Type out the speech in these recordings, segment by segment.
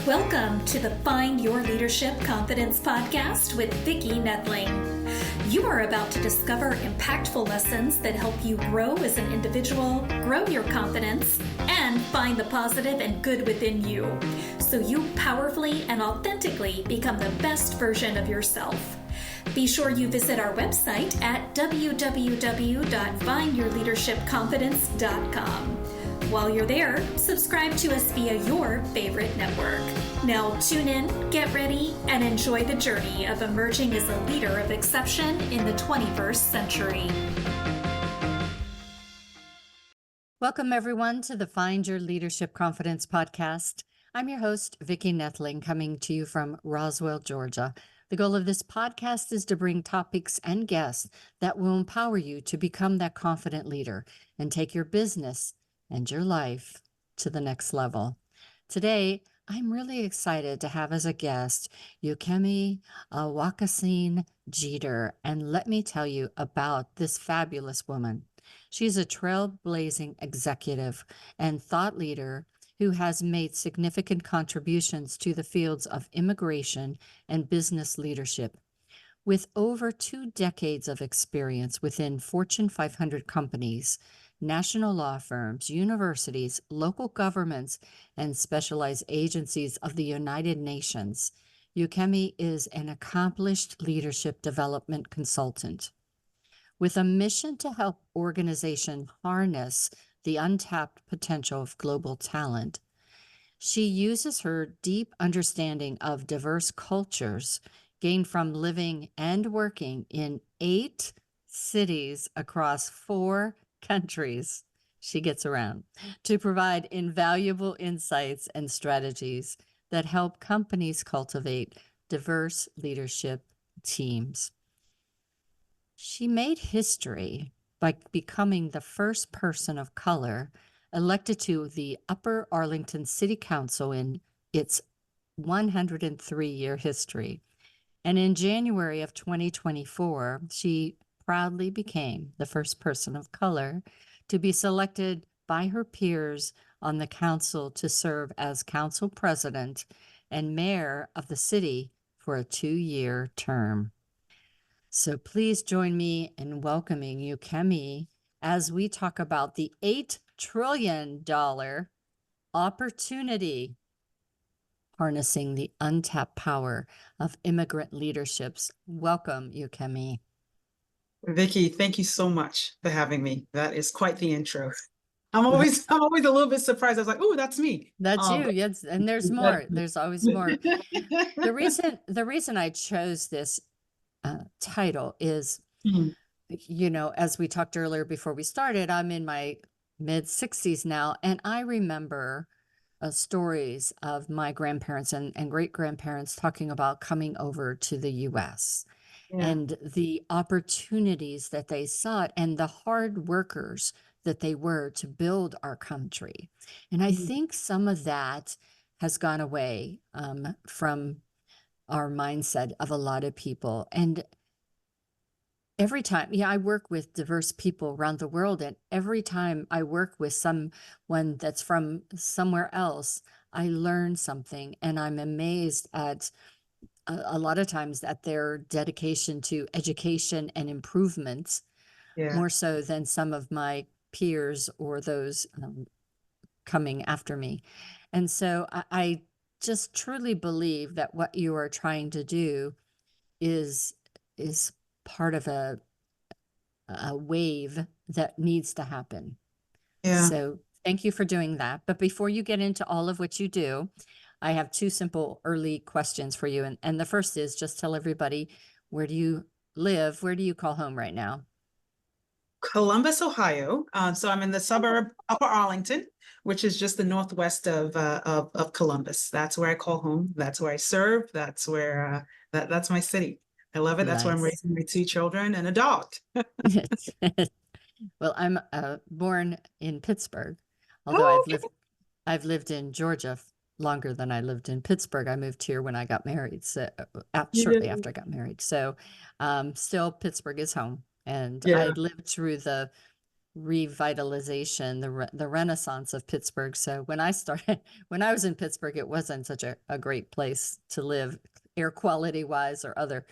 Welcome to the Find Your Leadership Confidence podcast with Vicki Noethling. You are about to discover impactful lessons that help you grow as an individual, grow your confidence, and find the positive and good within you, so you powerfully and authentically become the best version of yourself. Be sure you visit our website at www.findyourleadershipconfidence.com. While you're there, subscribe to us via your favorite network. Now tune in, get ready, and enjoy the journey of emerging as a leader of exception in the 21st century. Welcome, everyone, to the Find Your Leadership Confidence podcast. I'm your host, Vicki Noethling, coming to you from Roswell, Georgia. The goal of this podcast is to bring topics and guests that will empower you to become that confident leader and take your business and your life to the next level. Today, I'm really excited to have as a guest Ukeme Awakessien Jeter, and let me tell you about this fabulous woman. She's a trailblazing executive and thought leader who has made significant contributions to the fields of immigration and business leadership. With over 2 decades of experience within Fortune 500 companies, national law firms, universities, local governments, and specialized agencies of the United Nations, Ukeme is an accomplished leadership development consultant. With a mission to help organizations harness the untapped potential of global talent, she uses her deep understanding of diverse cultures gained from living and working in 8 cities across 4 countries. She gets around to provide invaluable insights and strategies that help companies cultivate diverse leadership teams. She made history by becoming the first person of color elected to the Upper Arlington City Council in its 103-year history. And in January of 2024, she proudly became the first person of color to be selected by her peers on the council to serve as council president and mayor of the city for a 2-year term. So please join me in welcoming Ukeme as we talk about the $8 trillion opportunity, harnessing the untapped power of immigrant leaderships. Welcome, Ukeme. Vicki, thank you so much for having me. That is quite the intro. I'm always a little bit surprised. I was like, "Oh, that's me." That's you. Yes, and there's more. There's always more. The reason I chose this title is, as we talked earlier before we started, I'm in my mid-60s now, and I remember stories of my grandparents and great-grandparents talking about coming over to the U.S. and the opportunities that they sought and the hard workers that they were to build our country. And I think some of that has gone away from our mindset of a lot of people. And every time, I work with diverse people around the world, and every time I work with someone that's from somewhere else, I learn something, and I'm amazed at a lot of times at their dedication to education and improvement, more so than some of my peers or those coming after me. And so I just truly believe that what you are trying to do is part of a wave that needs to happen. So thank you for doing that. But before you get into all of what you do, I have 2 simple early questions for you. And the first is, just tell everybody, where do you live? Where do you call home right now? Columbus, Ohio. So I'm in the suburb Upper Arlington, which is just the northwest of Columbus. That's where I call home. That's where I serve. That's where that's my city. I love it. That's where I'm raising my 2 children and a dog. Well, I'm born in Pittsburgh, although I've lived in Georgia longer than I lived in Pittsburgh. I moved here when I got married, so shortly after I got married. So still Pittsburgh is home. And I lived through the revitalization, the renaissance of Pittsburgh. So when I started, when I was in Pittsburgh, it wasn't such a great place to live, air quality wise or other.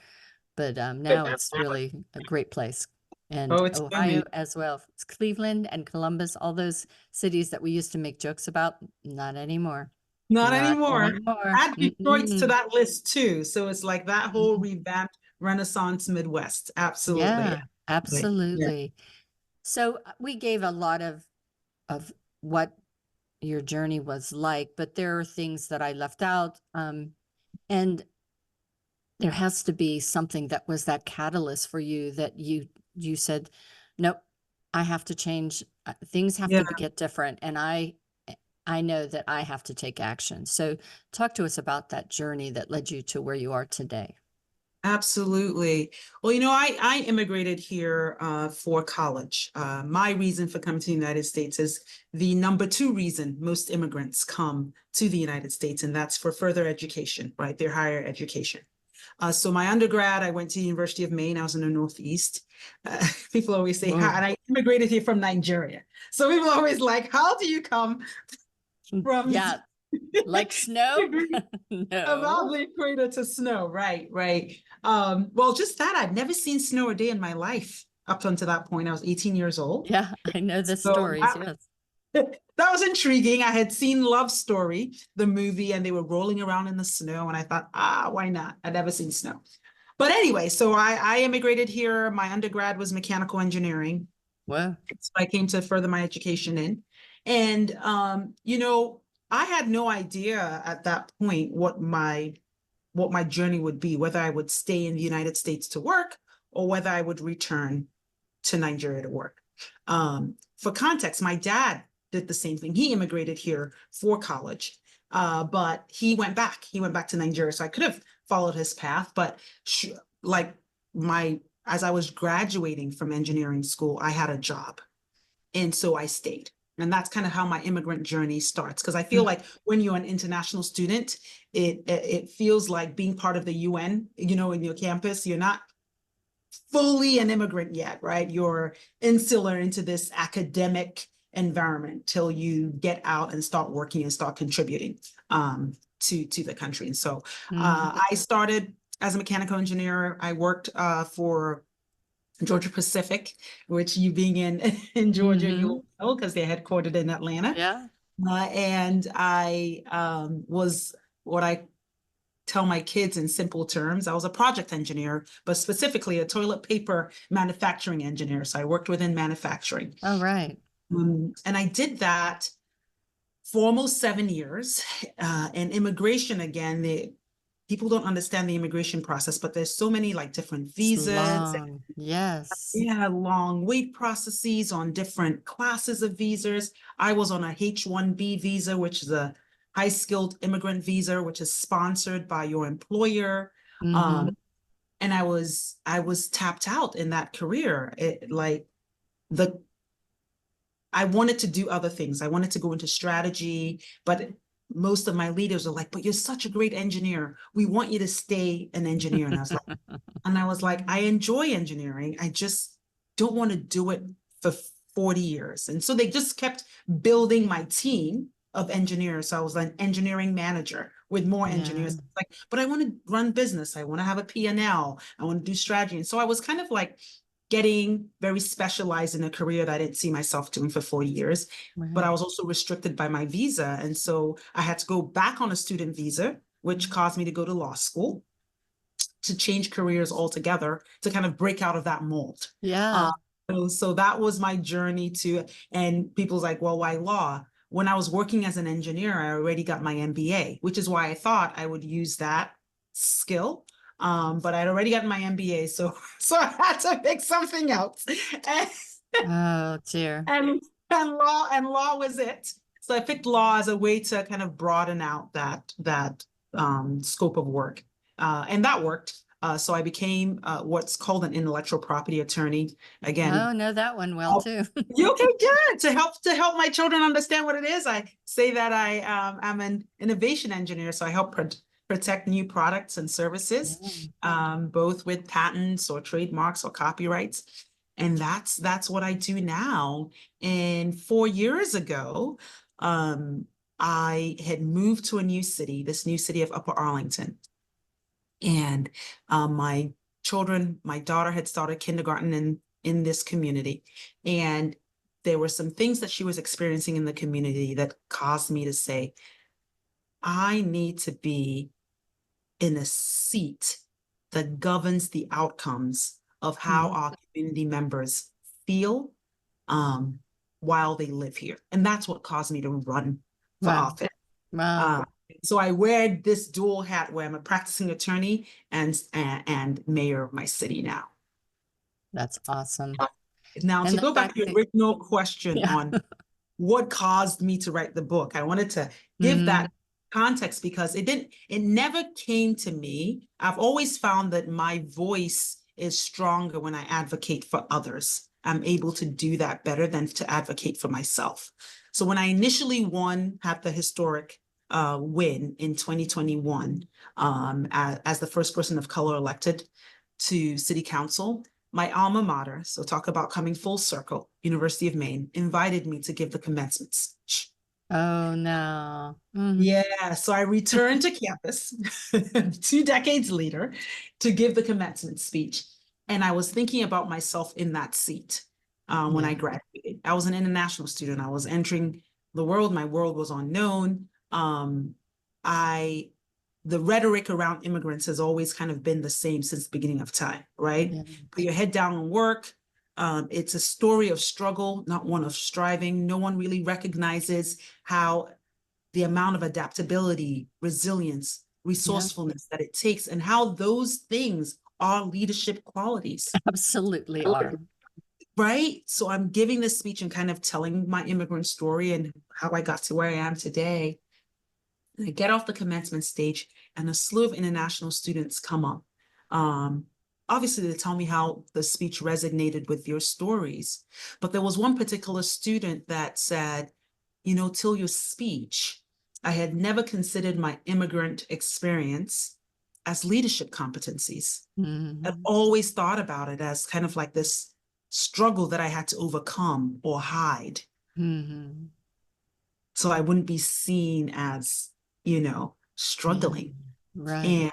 But now it's really a great place. And Oh, it's Ohio booming. as well. It's Cleveland and Columbus, all those cities that we used to make jokes about, not anymore. Not Not anymore. anymore. Add Detroit's to Mm-mm. that list too. So it's like that whole Mhm. revamped Renaissance Midwest. Absolutely. Yeah, Yeah. absolutely. So we gave a lot of what your journey was like, but there are things that I left out. And there has to be something that was that catalyst for you that you said, nope, I have to change. Things have Yeah. to get different, and I know that I have to take action. So talk to us about that journey that led you to where you are today. Absolutely. Well, I immigrated here for college. My reason for coming to the United States is the number two reason most immigrants come to the United States, and that's for further education, right? Their higher education. So my undergrad, I went to the University of Maine. I was in the Northeast. People always say, Whoa. and I immigrated here from Nigeria. So people always like, how do you come from Yeah, like snow? about No. the equator to snow? Right, right. Well, just that, I'd never seen snow a day in my life up until that point. I was 18 years old. Yeah, I know the So stories. Yes. that was intriguing. I had seen Love Story, the movie, and they were rolling around in the snow. And I thought, why not? I'd never seen snow. But anyway, so I immigrated here. My undergrad was mechanical engineering. Well, So I came to further my education in. And, I had no idea at that point what my journey would be, whether I would stay in the United States to work or whether I would return to Nigeria to work. For context, my dad did the same thing. He immigrated here for college, but he went back. He went back to Nigeria. So I could have followed his path, but as I was graduating from engineering school, I had a job. And so I stayed. And that's kind of how my immigrant journey starts. Because I feel like when you're an international student, it feels like being part of the UN, in your campus. You're not fully an immigrant yet, right? You're insular into this academic environment till you get out and start working and start contributing to the country. And so I started as a mechanical engineer. I worked for Georgia Pacific, which you being in Georgia, you'll know because they're headquartered in Atlanta. yeah. And I was what I tell my kids in simple terms. I was a project engineer, but specifically a toilet paper manufacturing engineer. So I worked within manufacturing. All right. And I did that for almost 7 years. And immigration, again, people don't understand the immigration process, but there's so many like different visas. Long. Yes. Yeah, long wait processes on different classes of visas. I was on a H-1B visa, which is a high skilled immigrant visa, which is sponsored by your employer. And I was tapped out in that career. I wanted to do other things. I wanted to go into strategy, but most of my leaders are like, but you're such a great engineer. We want you to stay an engineer. And I was like, I enjoy engineering. I just don't want to do it for 40 years. And so they just kept building my team of engineers. So I was an engineering manager with more engineers. Like, but I want to run business. I want to have a P&L. I want to do strategy. And so I was kind of like getting very specialized in a career that I didn't see myself doing for 4 years, but I was also restricted by my visa. And so I had to go back on a student visa, which caused me to go to law school, to change careers altogether, to kind of break out of that mold. Yeah. So that was my journey and people's like, well, why law? When I was working as an engineer, I already got my MBA, which is why I thought I would use that skill. But I'd already gotten my MBA, so I had to pick something else. Oh dear. And law was it. So I picked law as a way to kind of broaden out that scope of work, and that worked. So I became what's called an intellectual property attorney. Again, Oh, know that one well too. you can get to help my children understand what it is. I say that I'm an innovation engineer, so I help protect new products and services, both with patents or trademarks or copyrights. And that's what I do now. And 4 years ago, I had moved to a new city, this new city of Upper Arlington. And my children, my daughter had started kindergarten in this community. And there were some things that she was experiencing in the community that caused me to say, I need to be in a seat that governs the outcomes of how Mhm. our community members feel while they live here. And that's what caused me to run for Wow. office. Wow. So I wear this dual hat where I'm a practicing attorney and mayor of my city now. That's awesome. Now, And to the go back fact to your that, original question yeah. on what caused me to write the book, I wanted to give Mhm. that context because it never came to me. I've always found that my voice is stronger when I advocate for others. I'm able to do that better than to advocate for myself. So when I initially had the historic win in 2021 as the first person of color elected to city council, my alma mater, so talk about coming full circle, University of Maine, invited me to give the commencement speech. Oh, no. Mhm. Yeah, so I returned to campus 2 decades later to give the commencement speech. And I was thinking about myself in that seat when I Yeah. graduated. I was an international student. I was entering the world. My world was unknown. I the rhetoric around immigrants has always kind of been the same since the beginning of time, right? Yeah. Put your head down and work. It's a story of struggle, not one of striving. No one really recognizes how the amount of adaptability, resilience, Yeah. resourcefulness that it takes, and how those things are leadership qualities, Absolutely are. right? So I'm giving this speech and kind of telling my immigrant story and how I got to where I am today. And I get off the commencement stage, and a slew of international students come up. Obviously, they tell me how the speech resonated with your stories. But there was one particular student that said, till your speech, I had never considered my immigrant experience as leadership competencies. I've Mhm. always thought about it as kind of like this struggle that I had to overcome or hide Mhm. so I wouldn't be seen as, Yeah. struggling. Right.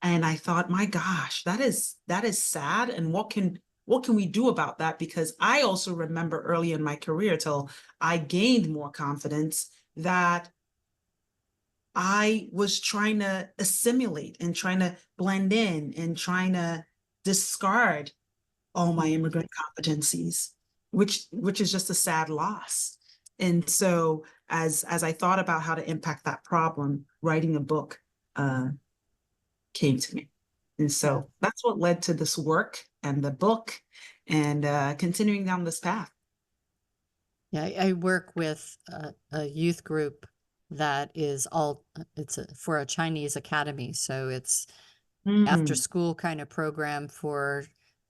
And I thought, my gosh, that is sad. And what can we do about that? Because I also remember early in my career till I gained more confidence that I was trying to assimilate and trying to blend in and trying to discard all my Mhm. immigrant competencies, which is just a sad loss. And so as I thought about how to impact that problem, writing a book came to me. And Yeah. so that's what led to this work and the book and continuing down this path. Yeah. I work with a youth group that is for a Chinese academy. So it's after Mm, school kind of program for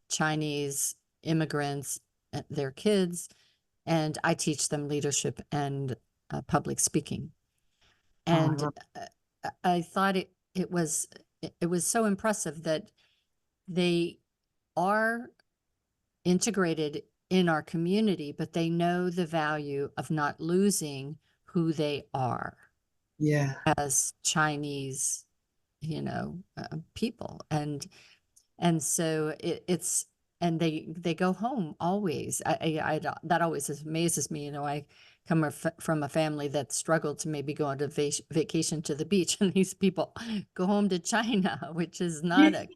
Chinese immigrants, their kids, and I teach them leadership and public speaking. oh, I And love I thought it was so impressive that they are integrated in our community, but they know the value of not losing who they are Yeah. as Chinese, people. And so it's and they go home always. That always amazes me. I come from a family that struggled to maybe go on to vacation to the beach, and these people go home to China, which is not a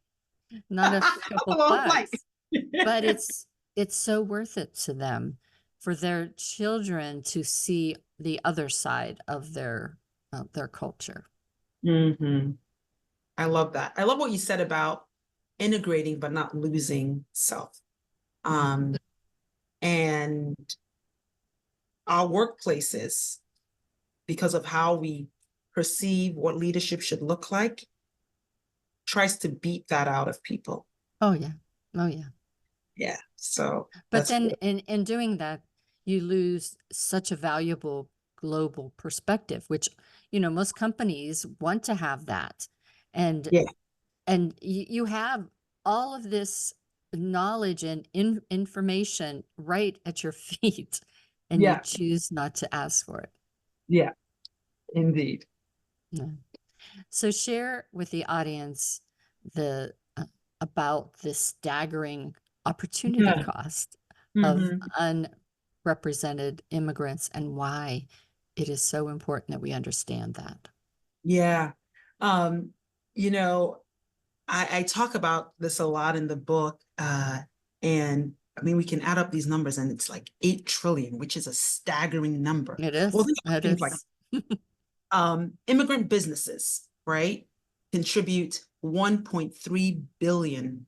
couple Long flight. bucks, but it's so worth it to them for their children to see the other side of their culture. Hmm. I love that. I love what you said about integrating but not losing self. Mhm. Um, and our workplaces, because of how we perceive what leadership should look like, tries to beat that out of people. Oh yeah. Oh yeah. Yeah. So But that's then cool. in doing that, you lose such a valuable global perspective, which, most companies want to have that. And Yeah. you have all of this knowledge and information right at your feet, and you Yeah, choose not to ask for it. yeah, indeed. Yeah. So share with the audience the about this staggering opportunity Yeah. cost of Hmm. unrepresented immigrants and why it is so important that we understand that. Yeah. Um, you know, I talk about this a lot in the book, and I mean, we can add up these numbers and it's like 8 trillion, which is a staggering number. It Well, is. think of It things like is. immigrant businesses, right, contribute 1.3 billion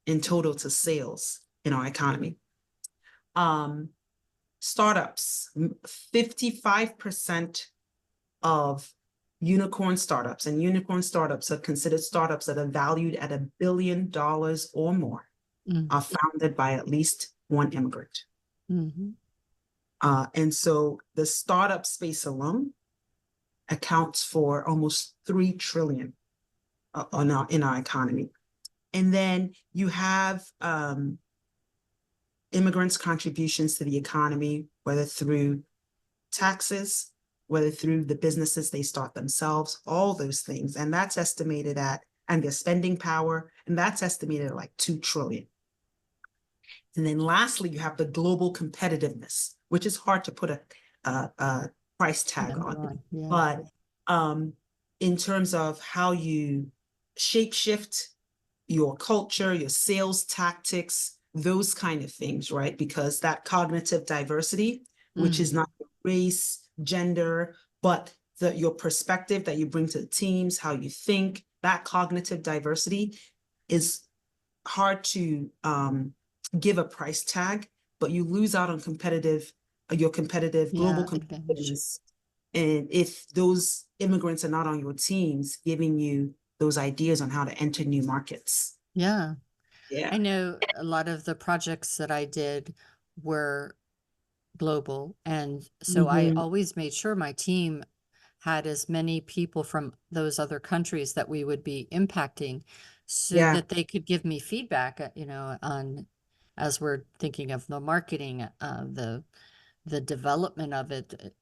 in total to sales in our economy. Um, Startups, 55% of unicorn startups, and unicorn startups are considered startups that are valued at $1 billion or more, Mm. are founded by at least one immigrant. Mhm. And so the startup space alone accounts for almost 3 trillion in our economy. And then you have immigrants' contributions to the economy, whether through taxes, whether through the businesses they start themselves, all those things. And that's estimated at, and their spending power, and that's estimated at like 2 trillion. And then lastly, you have the global competitiveness, which is hard to put a price tag on. Yeah. But in terms of how you shapeshift your culture, your sales tactics, those kind of things, right? Because that cognitive diversity, which is Mm. not race, gender, but your perspective that you bring to the teams, how you think, that cognitive diversity is hard to give a price tag, but you lose out on your competitive global Yeah, advantage. competitiveness. And if those immigrants are not on your teams, giving you those ideas on how to enter new markets. Yeah. Yeah. I know a lot of the projects that I did were global. And so I Mm-hmm. always made sure my team had as many people from those other countries that we would be impacting so Yeah. that they could give me feedback, on as we're thinking of the marketing, the development of it.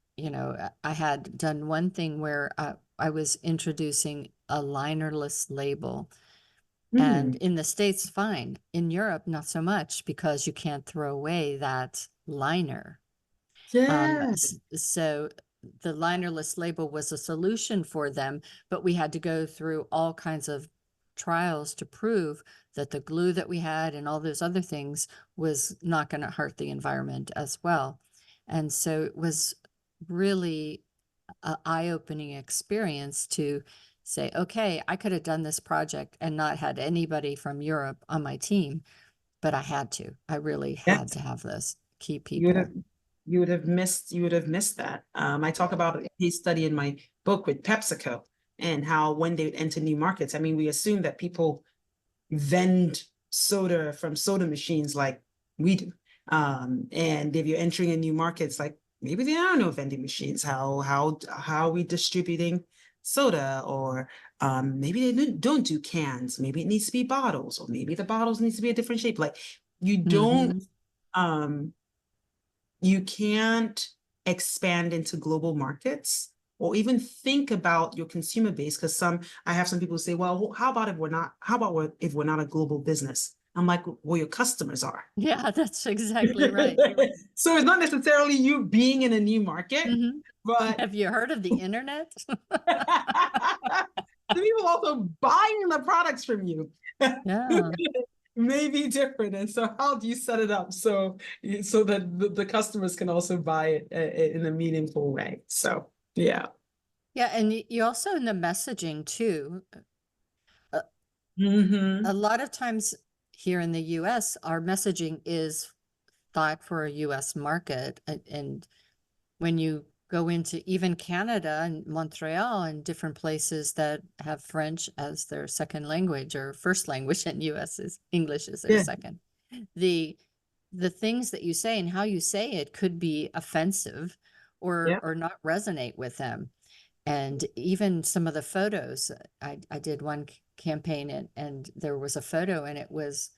I had done one thing where I was introducing a linerless label. And Mm. in the States, fine. In Europe, not so much because you can't throw away that liner. Yeah. So the linerless label was a solution for them, but we had to go through all kinds of trials to prove that the glue that we had and all those other things was not going to hurt the environment as well. And so it was really an eye-opening experience to say, okay, I could have done this project and not had anybody from Europe on my team, but I had to. I really had Yes. to have those key You would have people. you would have missed that. I talk about a case study in my book with PepsiCo and how when they enter new markets, I mean, we assume that people vend soda from soda machines like we do. And if you're entering a new market, it's like maybe there are no vending machines. How are we distributing soda? Or maybe they don't do cans. Maybe it needs to be bottles, or maybe the bottles needs to be a different shape. Like you don't Mm-hmm. um you can't expand into global markets or even think about your consumer base, because I have some people say, well, how about if we're not a global business? I'm like, well, your customers are. Yeah, that's exactly right. So it's not necessarily you being in a new market, Mm-hmm. but Have you heard of the internet? the people also buying the products from you Yeah. may be different. And so how do you set it up so that the customers can also buy it in a meaningful way? So yeah. Yeah, and you also in the messaging too. A, Mm-hmm. a lot of times here in the US, our messaging is thought for a US market. And when you go into even Canada and Montreal and different places that have French as their second language or first language, and US is English is their Yeah. second. The the things that you say and how you say it could be offensive Yeah. or not resonate with them. And even some of the photos, I did one campaign and there was a photo and it was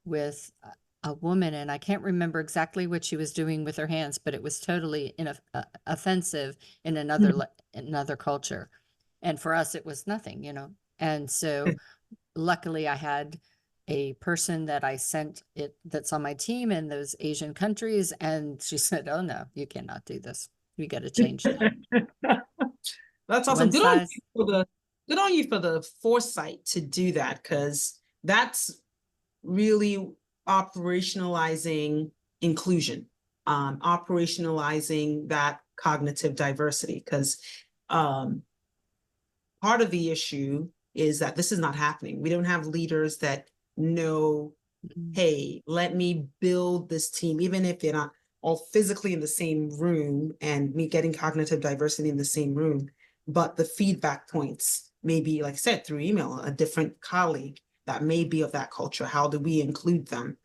with a woman, and I can't remember exactly what she was doing with her hands, but it was totally offensive in another culture. And for us, it was nothing, you know. And so luckily I had a person that I sent it that's on my team in those Asian countries, and she said, "Oh no, you cannot do this. You got to change that." That's awesome. One size. Good on you for the foresight to do that, because that's really operationalizing inclusion, operationalizing that cognitive diversity. Because part of the issue is that this is not happening. We don't have leaders that know, hey, let me build this team, even if they're not all physically in the same room and me getting cognitive diversity in the same room, but the feedback points, maybe, like I said, through email, a different colleague that may be of that culture. How do we include them,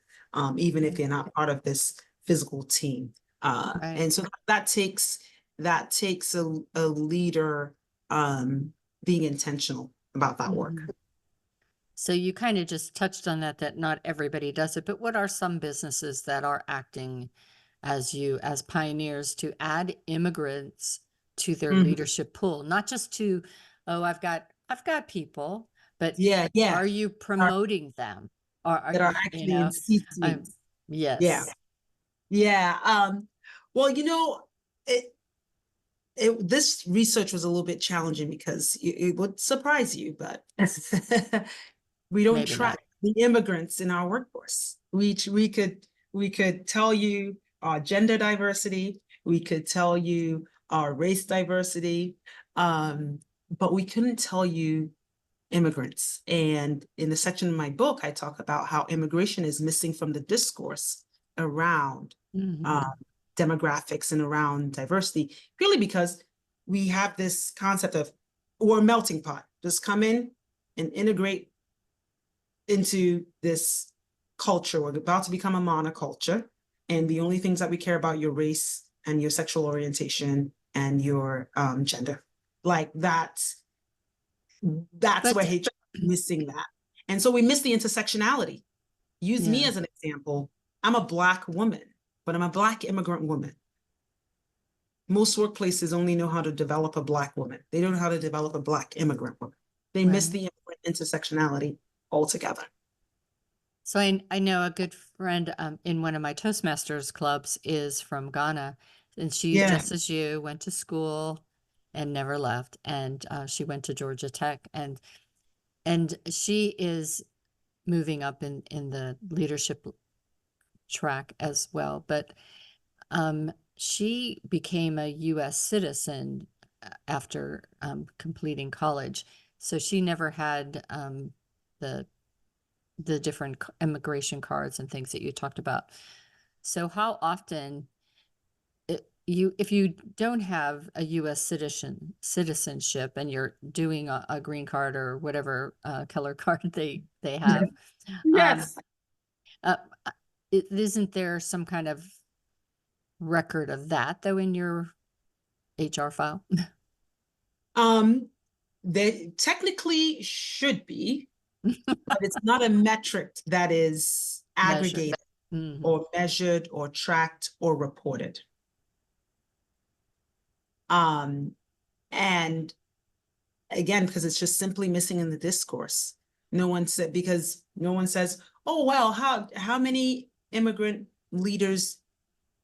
even if they're not part of this physical team? Right. And so that takes a leader being intentional about that work. So you kind of just touched on that not everybody does it, but what are some businesses that are acting as pioneers to add immigrants to their leadership pool? Not just to, oh, I've got people, but are you promoting them? Or are that are you, actually in C-suite. yes. Yeah. Well, this research was a little bit challenging because it would surprise you, but we don't Maybe track not. the immigrants in our workforce. We could tell you our gender diversity, we could tell you our race diversity, but we couldn't tell you immigrants. And in the section of my book, I talk about how immigration is missing from the discourse around demographics and around diversity, purely because we have this concept of, we're a melting pot. Just come in and integrate into this culture. We're about to become a monoculture, and the only things that we care about your race and your sexual orientation and your gender. Like that's where HR is missing that. And so we miss the intersectionality. Use me as an example. I'm a Black woman, but I'm a Black immigrant woman. Most workplaces only know how to develop a Black woman. They don't know how to develop a Black immigrant woman. They miss the intersectionality altogether. So I know a good friend in one of my Toastmasters clubs is from Ghana, and she, just as you, went to school and never left, and she went to Georgia Tech, and she is moving up in the leadership track as well, but she became a U.S. citizen after completing college, so she never had the different immigration cards and things that you talked about. So how often, if you don't have a U.S. citizenship and you're doing a green card or whatever color card they have, isn't there some kind of record of that though in your HR file? They technically should be, but it's not a metric that is aggregated or measured or tracked or reported. And again, because it's just simply missing in the discourse. No one said, because no one says, oh, well, how many immigrant leaders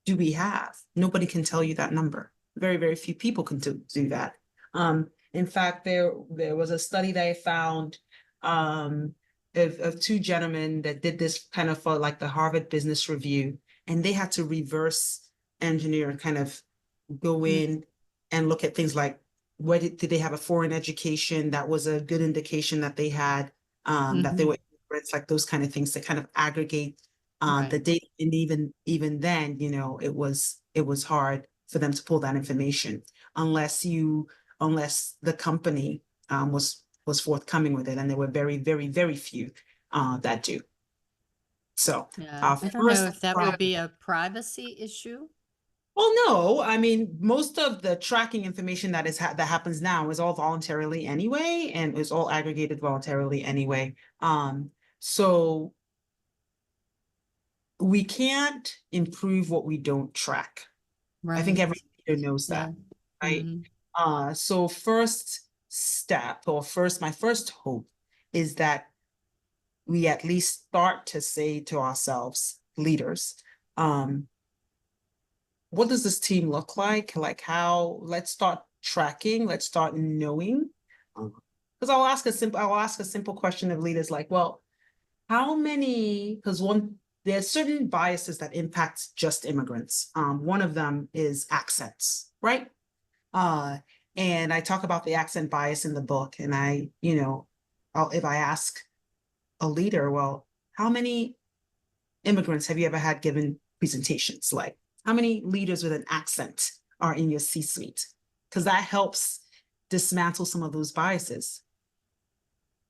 do we have? Nobody can tell you that number. Very, very few people can do that. In fact, there was a study that I found of two gentlemen that did this kind of for like the Harvard Business Review, and they had to reverse engineer and kind of go in and look at things like, did they have a foreign education? That was a good indication that they had, that they were immigrants, like those kind of things to kind of aggregate the data. And even then, it was hard for them to pull that information unless the company was forthcoming with it, and there were very, very, very few that do. So I don't know if that would be a privacy issue. Well, no, I mean, most of the tracking information that happens now is all voluntarily anyway, and is all aggregated voluntarily anyway. So we can't improve what we don't track. I think Right. every leader knows Yeah. that, right? Mhm. So first step, or my first hope is that we at least start to say to ourselves, leaders, what does this team look like? Like how, let's start tracking, let's start knowing. Because I'll ask a simple question of leaders like, well, how many, because there's certain biases that impact just immigrants. One of them is accents, right? Uh, and I talk about the accent bias in the book. And if I ask a leader, well, how many immigrants have you ever had given presentations? Like, how many leaders with an accent are in your C-suite? Because that helps dismantle some of those biases.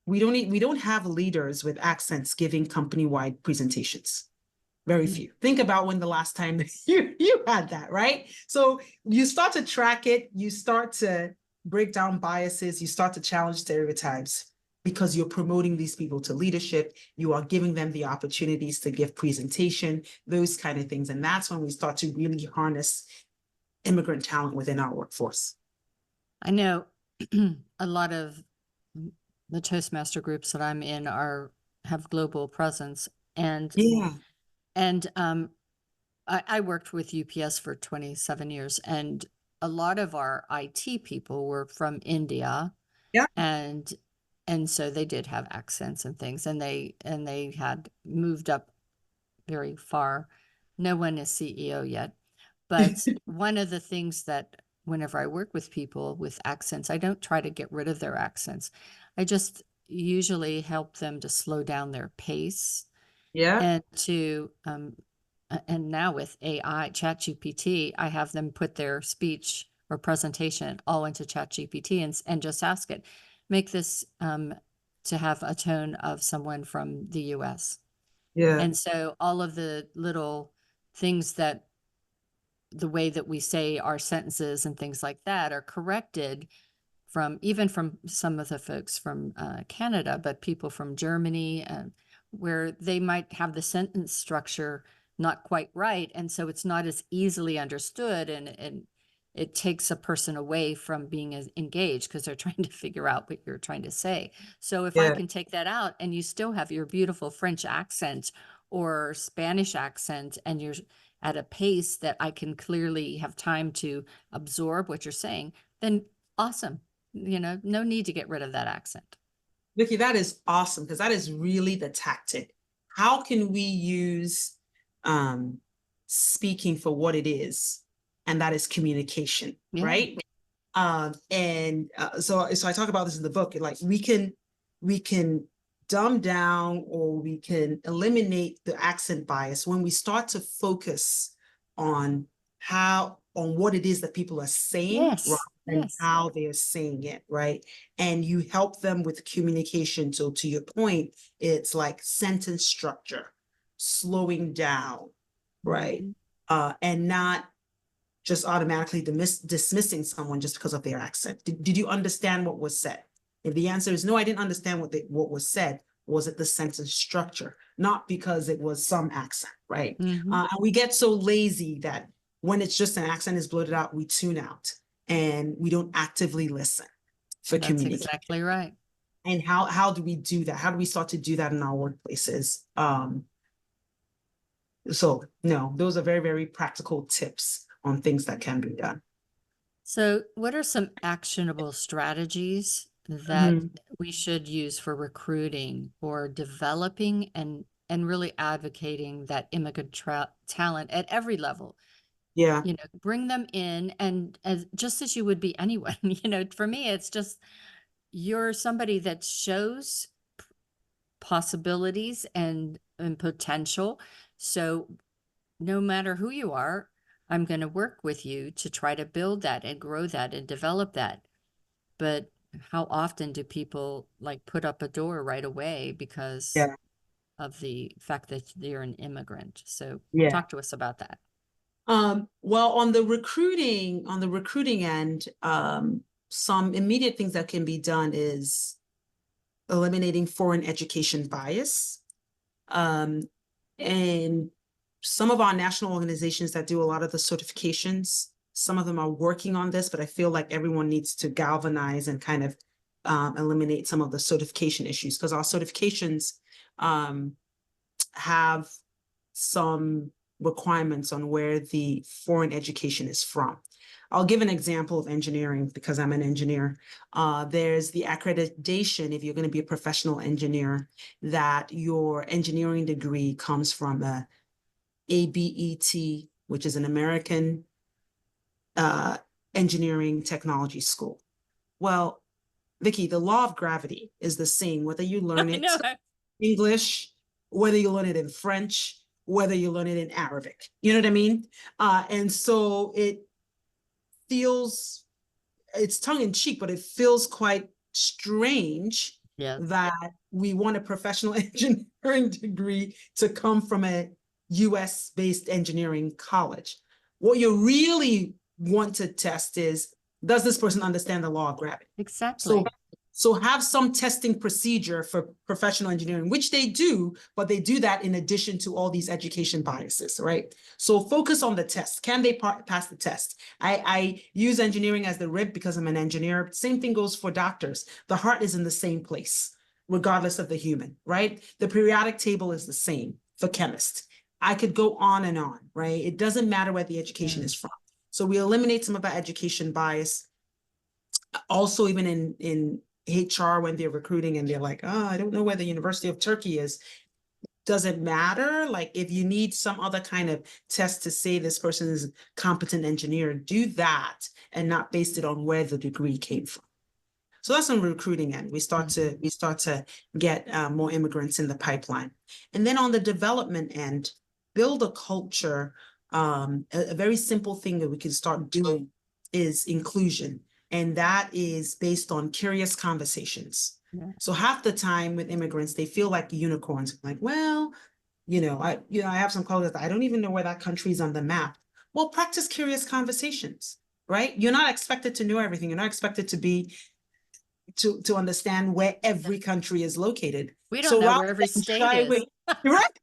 We don't have leaders with accents giving company-wide presentations. Very few. Think about when the last time you had that, right? So you start to track it, you start to break down biases, you start to challenge stereotypes because you're promoting these people to leadership, you are giving them the opportunities to give presentation, those kind of things. And that's when we start to really harness immigrant talent within our workforce. I know a lot of the Toastmaster groups that I'm in have global presence, and Yeah. I worked with UPS for 27 years, and a lot of our IT people were from India, Yeah. and so they did have accents and things, and they had moved up very far. No one is CEO yet, but one of the things that whenever I work with people with accents, I don't try to get rid of their accents. I just usually help them to slow down their pace Yeah. and and now with AI, ChatGPT, I have them put their speech or presentation all into ChatGPT and just ask it, make this to have a tone of someone from the US. Yeah. And so all of the little things that the way that we say our sentences and things like that are corrected even from some of the folks from Canada, but people from Germany, where they might have the sentence structure not quite right. And so it's not as easily understood, and it takes a person away from being as engaged because they're trying to figure out what you're trying to say. So if I Yeah. can take that out and you still have your beautiful French accent or Spanish accent, and you're at a pace that I can clearly have time to absorb what you're saying, then awesome. No need to get rid of that accent. Vicki, that is awesome because that is really the tactic. How can we use speaking for what it is, and that is communication, Yeah. right? So I talk about this in the book. Like we can dumb down, or we can eliminate the accent bias when we start to focus on what it is that people are saying rather Yes. than Yes. how they're saying it, right? And you help them with communication. So to your point, it's like sentence structure, slowing down, right? And not just automatically dismissing someone just because of their accent. Did you understand what was said? If the answer is no, I didn't understand what was said, was it the sentence structure? Not because it was some accent, right? And we get so lazy that when it's just an accent is blurted out, we tune out and we don't actively listen for That's communication. exactly right. And how do we do that? How do we start to do that in our workplaces? So no, those are very, very practical tips on things that can be done. So, what are some actionable strategies that Mhm. we should use for recruiting or developing and really advocating that immigrant talent at every level? Yeah. Bring them in, and just as you would be anyone. For me, it's just you're somebody that shows possibilities and potential. So no matter who you are, I'm going to work with you to try to build that and grow that and develop that. But how often do people like put up a door right away because Yeah. of the fact that you're an immigrant? So Yeah. talk to us about that. Well, on the recruiting end, some immediate things that can be done is eliminating foreign education bias. And some of our national organizations that do a lot of the certifications, some of them are working on this, but I feel like everyone needs to galvanize and kind of eliminate some of the certification issues, because our certifications have some requirements on where the foreign education is from. I'll give an example of engineering because I'm an engineer. There's the accreditation, if you're going to be a professional engineer, that your engineering degree comes from a ABET, which is an American engineering technology school. Well, Vicki, the law of gravity is the same, whether you learn it in English, whether you learn it in French, whether you learn it in Arabic. You know what I mean? And so it feels, it's tongue in cheek, but it feels quite strange that we want a professional engineering degree to come from a US based engineering college. What you really want to test is, does this person understand the law of gravity? Exactly. So have some testing procedure for professional engineering, which they do, but they do that in addition to all these education biases, right? So focus on the test. Can they pass the test? I use engineering as the rib because I'm an engineer. Same thing goes for doctors. The heart is in the same place, regardless of the human, right? The periodic table is the same for chemists. I could go on and on, right? It doesn't matter where the education is from. So we eliminate some of that education bias. Also, even in HR, when they're recruiting and they're like, oh, I don't know where the University of Turkey is. Does it matter? Like, if you need some other kind of test to say this person is a competent engineer, do that and not based it on where the degree came from. So that's on the recruiting end. We start to get more immigrants in the pipeline. And then on the development end, build a culture. A very simple thing that we can start doing is inclusion. And that is based on curious conversations. So half the time with immigrants, they feel like unicorns. Like, well, I have some colleagues that I don't even know where that country is on the map. Well, practice curious conversations, right? You're not expected to know everything. You're not expected to understand where every country is located. We don't know where every state is. Right, right.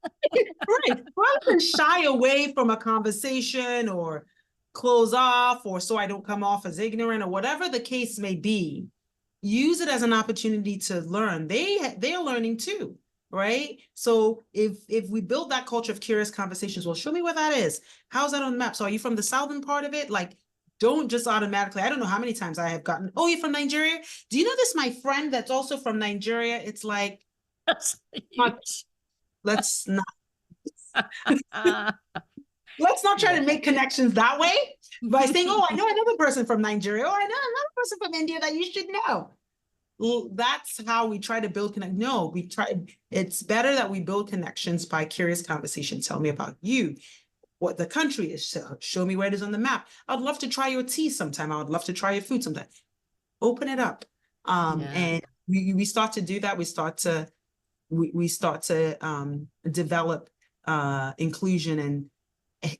Rather than shy away from a conversation or close off, or so I don't come off as ignorant, or whatever the case may be, use it as an opportunity to learn. They're learning too, right? So if we build that culture of curious conversations, well, show me where that is. How's that on the map? So are you from the southern part of it? Like, don't just automatically, I don't know how many times I have gotten, oh, you're from Nigeria? Do you know this, my friend that's also from Nigeria? It's like, let's not let's not try to make connections that way by saying, oh, I know another person from Nigeria, or I know another person from India that you should know. Well, that's how we try to build connect. No, it's better that we build connections by curious conversation. Tell me about you, what the country is. Show me where it is on the map. I'd love to try your tea sometime. I would love to try your food sometime. Open it up. And we start to do that. We start to develop inclusion and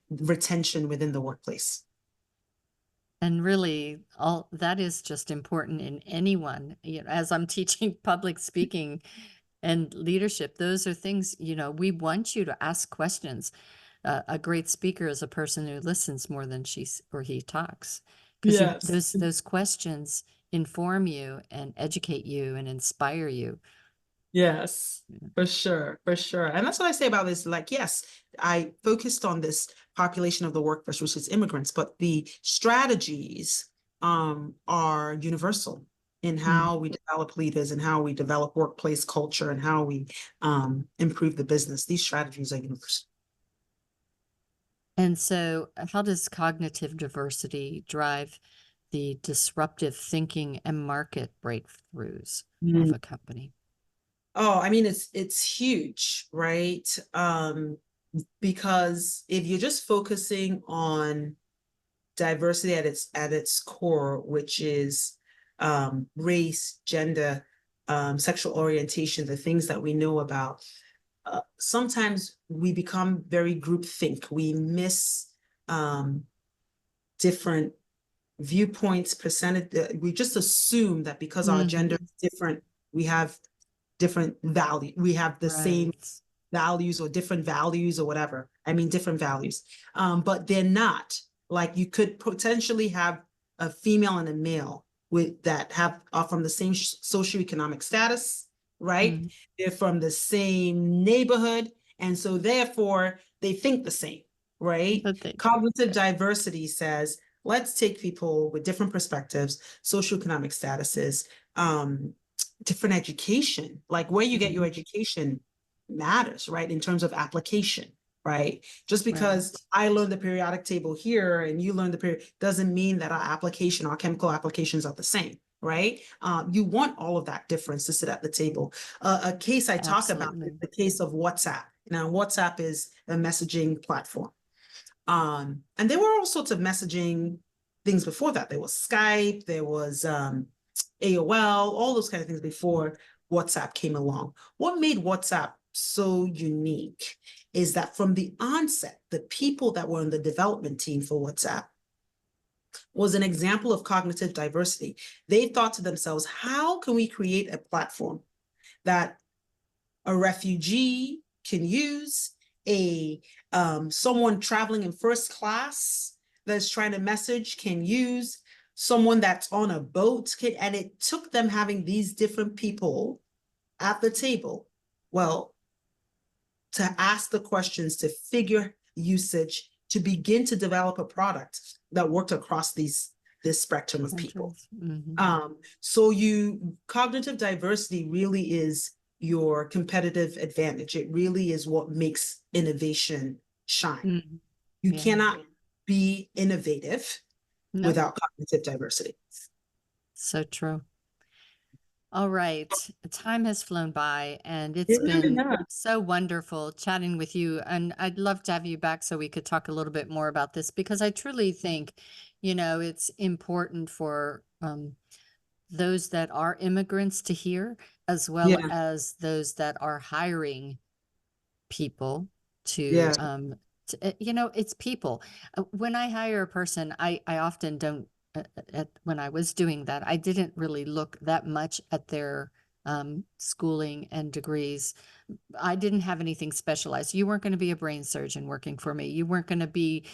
retention within the workplace. And really, all that is just important in anyone. As I'm teaching public speaking and leadership, those are things, we want you to ask questions. A great speaker is a person who listens more than she or he talks. Because those questions inform you and educate you and inspire you. Yes, for sure. And that's what I say about this. Like, yes, I focused on this population of the workforce, which is immigrants, but the strategies are universal in how we develop leaders and how we develop workplace culture and how we improve the business. These strategies are universal. And so how does cognitive diversity drive the disruptive thinking and market breakthroughs of a company? Oh, I mean, it's huge, right? Because if you're just focusing on diversity at its core, which is race, gender, sexual orientation, the things that we know about, sometimes we become very groupthink. We miss different viewpoints, percentage. We just assume that because our gender is different, we have different value. We have the same values or different values or whatever. I mean, different values. But they're not. Like you could potentially have a female and a male with that are from the same socioeconomic status, right? They're from the same neighborhood. And so therefore they think the same, right? Cognitive diversity says, let's take people with different perspectives, socioeconomic statuses, different education, like where you get your education matters, right? In terms of application, right? Just because I learned the periodic table here and you learned the period doesn't mean that our chemical applications are the same, right? You want all of that difference to sit at the table. A case I talk about is the case of WhatsApp. Now, WhatsApp is a messaging platform. And there were all sorts of messaging things before that. There was Skype, there was AOL, all those kind of things before WhatsApp came along. What made WhatsApp so unique is that from the onset, the people that were on the development team for WhatsApp was an example of cognitive diversity. They thought to themselves, how can we create a platform that a refugee can use, someone traveling in first class that's trying to message can use, someone that's on a boat can, and it took them having these different people at the table, well, to ask the questions, to figure usage, to begin to develop a product that worked across this spectrum of people. So cognitive diversity really is your competitive advantage. It really is what makes innovation shine. You cannot be innovative without cognitive diversity. So true. All right. Time has flown by and it's been so wonderful chatting with you. And I'd love to have you back so we could talk a little bit more about this, because I truly think, it's important for those that are immigrants to hear, as well as those that are hiring people to, it's people. When I hire a person, I often don't, when I was doing that, I didn't really look that much at their schooling and degrees. I didn't have anything specialized. You weren't going to be a brain surgeon working for me. You weren't going to be,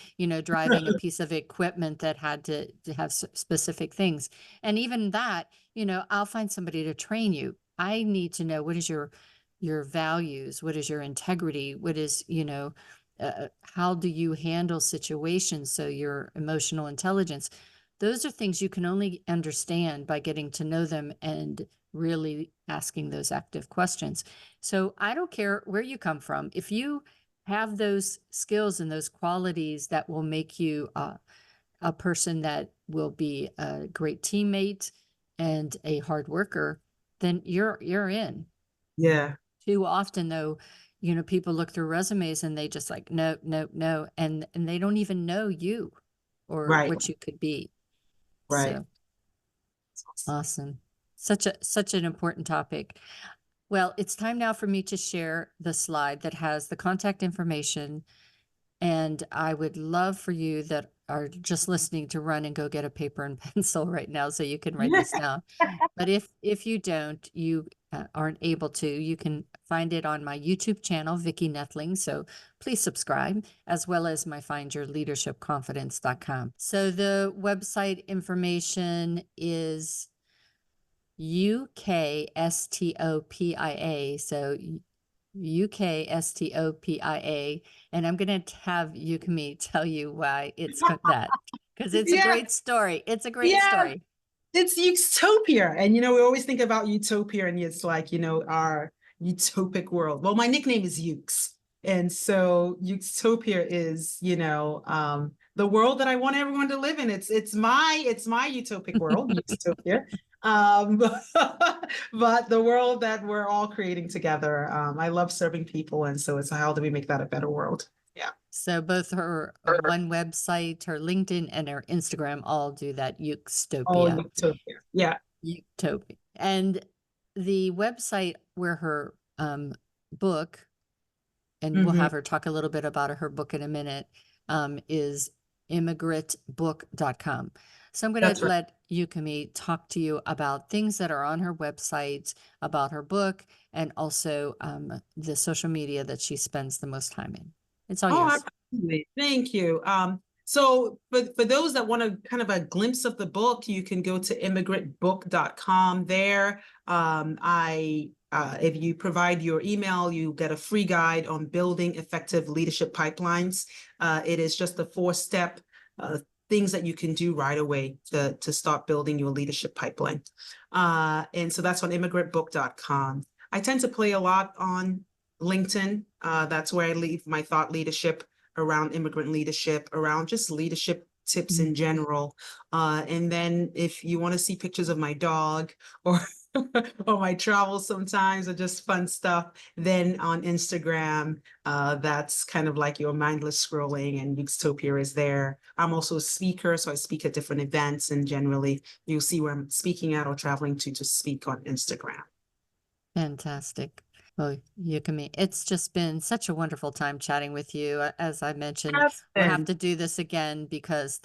driving a piece of equipment that had to have specific things. And even that, I'll find somebody to train you. I need to know, what is your values? What is your integrity? What is, how do you handle situations? So your emotional intelligence. Those are things you can only understand by getting to know them and really asking those active questions. So I don't care where you come from. If you have those skills and those qualities that will make you a person that will be a great teammate and a hard worker, then you're in. Yeah. Too often though, people look through resumes and they just like, no, no, no. And they don't even know you or what you could be. Right. So awesome. Such an important topic. Well, it's time now for me to share the slide that has the contact information. And I would love for you that are just listening to run and go get a paper and pencil right now so you can write this down. But if you don't, you aren't able to, you can find it on my YouTube channel, Vicki Noethling. So please subscribe, as well as my findyourleadershipconfidence.com. So the website information is UKSTOPIA. So UKSTOPIA. And I'm going to have Ukeme tell you why it's that, because it's a great story. It's a great story. It's utopia. And, we always think about utopia and it's like, our utopic world. Well, my nickname is Ukes. And so utopia is, the world that I want everyone to live in. It's my utopic world, utopia. But the world that we're all creating together. I love serving people. And so it's how do we make that a better world? Yeah. So both her one website, her LinkedIn, and her Instagram all do that. Utopia. Oh, utopia. Yeah. Utopia. And the website where her book, and we'll have her talk a little bit about her book in a minute, is immigrantbook.com. So I'm going to let Ukeme talk to you about things that are on her website, about her book, and also the social media that she spends the most time in. It's all Oh, yours. absolutely. Thank you. So for those that want a kind of a glimpse of the book, you can go to immigrantbook.com there. If you provide your email, you get a free guide on building effective leadership pipelines. It is just a 4-step things that you can do right away to start building your leadership pipeline. And so that's on immigrantbook.com. I tend to play a lot on LinkedIn. That's where I leave my thought leadership around immigrant leadership, around just leadership tips in general. And then if you want to see pictures of my dog or or my travels sometimes, or just fun stuff, then on Instagram, that's kind of like your mindless scrolling, and Utopia is there. I'm also a speaker, so I speak at different events, and generally you'll see where I'm speaking at or traveling to speak on Instagram. Fantastic. Well, Ukeme, it's just been such a wonderful time chatting with you. As I mentioned, we'll have to do this again because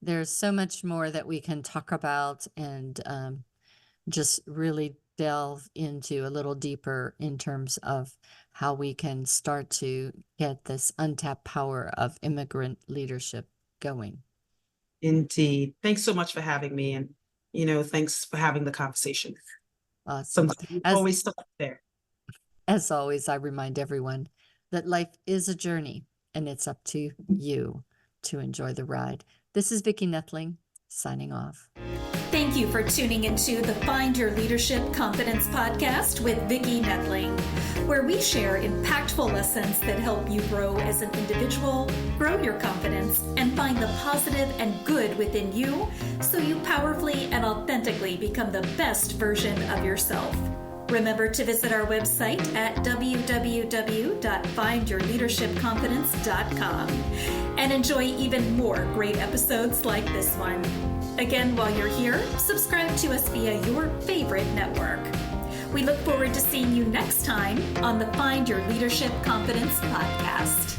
there's so much more that we can talk about, and just really delve into a little deeper in terms of how we can start to get this untapped power of immigrant leadership going. Indeed. Thanks so much for having me, and thanks for having the conversation. Awesome. Sometimes always stuff there. As always, I remind everyone that life is a journey, and it's up to you to enjoy the ride. This is Vicki Noethling signing off. Thank you for tuning into the Find Your Leadership Competence podcast with Vicki Noethling, where we share impactful lessons that help you grow as an individual, grow your confidence, and find the positive and good within you so you powerfully and authentically become the best version of yourself. Remember to visit our website at www.findyourleadershipcompetence.com and enjoy even more great episodes like this one. Again, while you're here, subscribe to us via your favorite network. We look forward to seeing you next time on the Find Your Leadership Competence podcast.